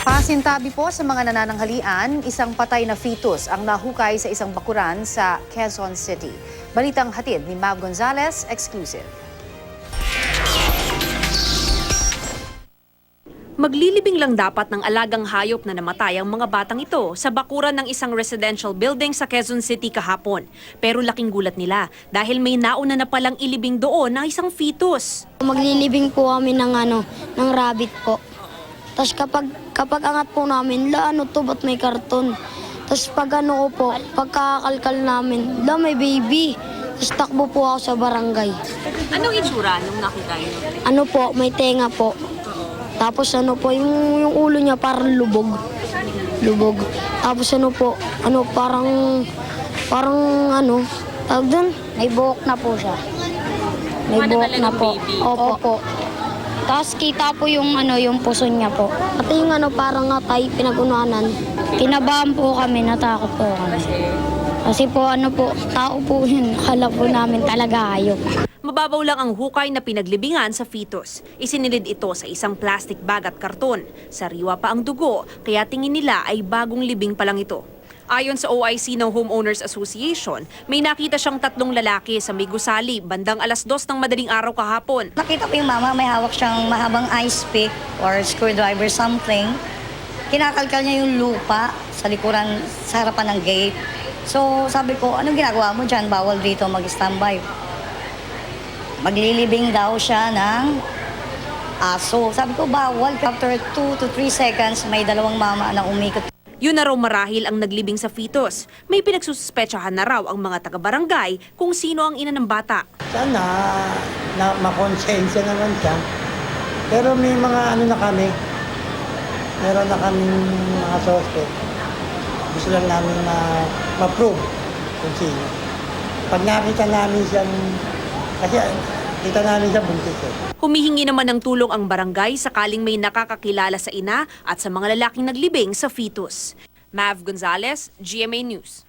Pasintabi po sa mga nanananghalian, isang patay na fetus ang nahukay sa isang bakuran sa Quezon City. Balitang hatid ni Mav Gonzalez, exclusive. Maglilibing lang dapat ng alagang hayop na namatay ang mga batang ito sa bakuran ng isang residential building sa Quezon City kahapon. Pero laking gulat nila dahil may nauna na palang ilibing doon ng isang fetus. Maglilibing po kami ng rabbit po. Tapos kapag angat po namin, to, ba't may karton? Tapos pagkakalkal namin, may baby. Tapos takbo po ako sa barangay. Anong itsura nung nakita niyo? May tenga po. Tapos yung ulo niya parang lubog. Tapos tawag doon, may buhok na po siya. May buhok na po. Opo. Tapos kita po yung puso niya po. At yung parang atay, pinagunanan. Kinabahan po kami, natakot po kami. Kasi tao po yun. Akala po namin talaga hayop. Mababaw lang ang hukay na pinaglibingan sa fetus. Isinilid ito sa isang plastic bag at karton. Sariwa pa ang dugo, kaya tingin nila ay bagong libing pa lang ito. Ayon sa OIC ng Homeowners Association, may nakita siyang 3 lalaki sa may gusali bandang 2:00 ng madaling araw kahapon. Nakita ko yung mama, may hawak siyang mahabang ice pick or screwdriver something. Kinakalkal niya yung lupa sa likuran, sa harapan ng gate. So sabi ko, anong ginagawa mo dyan? Bawal dito mag-standby. Maglilibing daw siya ng aso. Sabi ko, bawal. After 2 to 3 seconds, may 2 mama na umikot. Yun na raw marahil ang naglibing sa fetus. May pinagsususpechahan na raw ang mga taga-barangay kung sino ang ina ng bata. Sana na makonsensya naman siya. Pero may mga na kami. Meron na kaming mga suspect. Gusto lang namin ma-prove kung sino. Pag nakita namin siyang, kasi kita namin siya buntis eh. Humihingi naman ng tulong ang barangay sakaling may nakakakilala sa ina at sa mga lalaking naglibing sa fetus. Mav Gonzalez, GMA News.